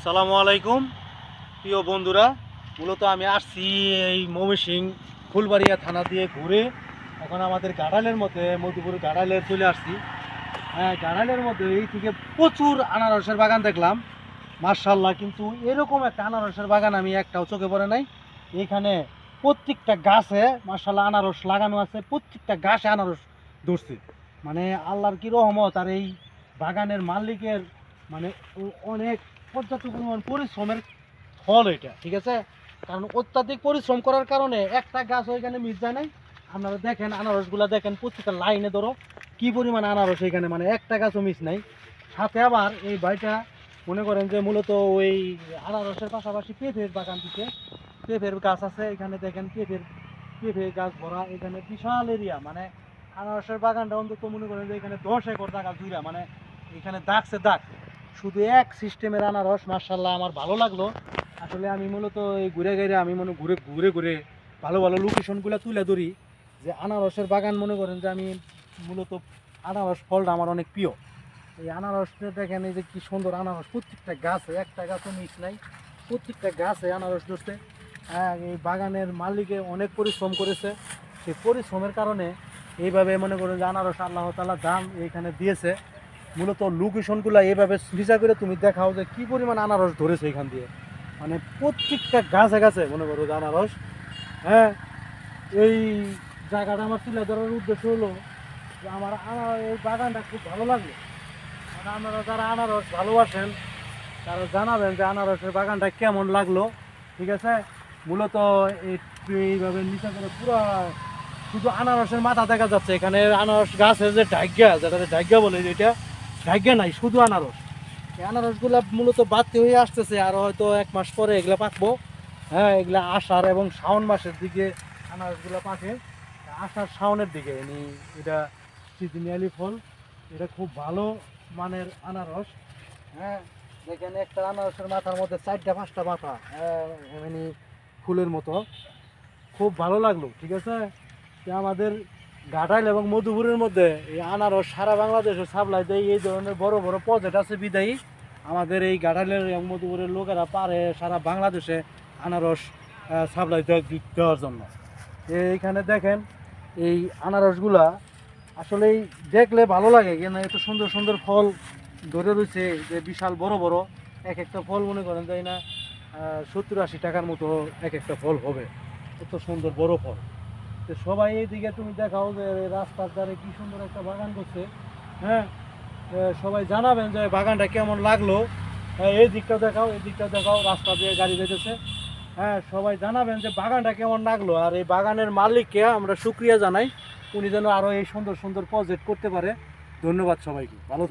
সালামু আলাইকুম প্রিয় বন্ধুরা। মূলত আমি আসছি এই ময়মনসিংহ ফুলবাড়িয়া থানা দিয়ে ঘুরে এখন আমাদের গাড়ালের মধ্যে মধুপুর গাড়ালে চলে আসছি। হ্যাঁ, গাড়ালের মধ্যে এই থেকে প্রচুর আনারসের বাগান দেখলাম মার্শাল্লাহ, কিন্তু এরকম একটা আনারসের বাগান আমি একটাও চোখে পড়ে নাই। এখানে প্রত্যেকটা গাছে মার্শাল্লাহ আনারস লাগানো আছে, প্রত্যেকটা গাছে আনারস ধরছে। মানে আল্লাহর কি রহমত, আর এই বাগানের মালিকের মানে অনেক পর্যাপ্ত পরিমাণ পরিশ্রমের ফল এটা, ঠিক আছে। কারণ অত্যাধিক পরিশ্রম করার কারণে একটা গাছ ওইখানে মিস যায় নাই। আপনারা দেখেন আনারসগুলা দেখেন, প্রত্যেকটা লাইনে ধরো কি পরিমাণ আনারস এখানে, মানে একটা গাছও মিস নাই। সাথে আবার এই বাড়িটা মনে করেন যে মূলত ওই আনারসের পাশাপাশি পেঁপের বাগান দিতে, পেঁপের গাছ আছে এখানে দেখেন, পেঁপে গাছ ভরা এখানে বিশাল এরিয়া। মানে আনারসের বাগানটা অন্তত মনে করেন যে এখানে 10 একর জায়গা জুড়া, মানে এখানে দাগছে দাগ শুধু এক সিস্টেমের আনারস। মার্শাল্লাহ আমার ভালো লাগলো। আসলে আমি মূলত এই ঘুরে ঘুরে আমি ঘুরে ঘুরে ঘুরে ভালো ভালো লোকেশনগুলো তুলে ধরি যে আনারসের বাগান মনে করেন যে আমি মূলত আনারস ফলটা আমার অনেক প্রিয়। এই আনারসটা দেখেন, এই যে কি সুন্দর আনারস, প্রত্যেকটা গাছে একটা গাছও মিস নাই, প্রত্যেকটা গাছে আনারস ধরছে। হ্যাঁ, এই বাগানের মালিকে অনেক পরিশ্রম করেছে, সেই পরিশ্রমের কারণে এইভাবে মনে করেন যে আনারস আল্লাহ তাআলা দাম এইখানে দিয়েছে। মূলত লোকেশনগুলো এইভাবে বিচার করে তুমি দেখাও যে কী পরিমাণ আনারস ধরেছে এখান দিয়ে, মানে প্রত্যেকটা গাছে গাছে মনে করো যে আনারস। হ্যাঁ, এই জায়গাটা আমার তুলে ধরার উদ্দেশ্য হলো যে আমার এই বাগানটা খুব ভালো লাগলো। মানে আপনারা যারা আনারস ভালোবাসেন তারা জানাবেন যে আনারসের বাগানটা কেমন লাগলো, ঠিক আছে। মূলত এইভাবে নিচে করে পুরো শুধু আনারসের মাথা দেখা যাচ্ছে এখানে। আনারস গাছের যে ডাইগা, যেটা ডাইগা বলে, যেটা ডাইগা নাই, শুধু আনারস। এই আনারসগুলা মূলত বাড়তি হয়ে আসতেছে, আর হয়তো 1 মাস পরে এগুলা পাকবো। হ্যাঁ, এগুলা আষাঢ় এবং শ্রাবণ মাসের দিকে আনারসগুলা পাকে, আষাঢ় শ্রাবণের দিকে। এটা সিজনালি ফল, এটা খুব ভালো মানের আনারস। হ্যাঁ, দেখেন একটা আনারসের মাথার মধ্যে 4টা 5টা মাথা, এমনি ফুলের মতো, খুব ভালো লাগলো, ঠিক আছে। তো আমাদের ঘাটাইল এবং মধুপুরের মধ্যে এই আনারস সারা বাংলাদেশে সাপ্লাই দেয়, এই ধরনের বড় বড় প্রজেক্ট আছে বিদায়ী আমাদের এই ঘাটাইলের এবং মধুপুরের লোকেরা পারে সারা বাংলাদেশে আনারস সাপ্লাই দেওয়ার জন্য। এইখানে দেখেন এই আনারসগুলা আসলেই দেখলে ভালো লাগে, কেন এত সুন্দর সুন্দর ফল ধরে রয়েছে, যে বিশাল বড় বড় এক একটা ফল মনে করেন তাই না 70-80 টাকার মতো এক একটা ফল হবে, এত সুন্দর বড় ফল। তো সবাই এইদিকে তুমি দেখাও যে রাস্তার ধারে কি সুন্দর একটা বাগান করছে। হ্যাঁ, সবাই জানাবেন যে বাগানটা কেমন লাগলো। এই দিকটা দেখাও, এই দিকটা দেখাও, রাস্তা দিয়ে গাড়ি যেতেছে। হ্যাঁ, সবাই জানাবেন যে বাগানটা কেমন লাগলো। আর এই বাগানের মালিককে আমরা শুকরিয়া জানাই, উনি যেন আরও এই সুন্দর সুন্দর প্রজেক্ট করতে পারে। ধন্যবাদ সবাইকে, ভালো।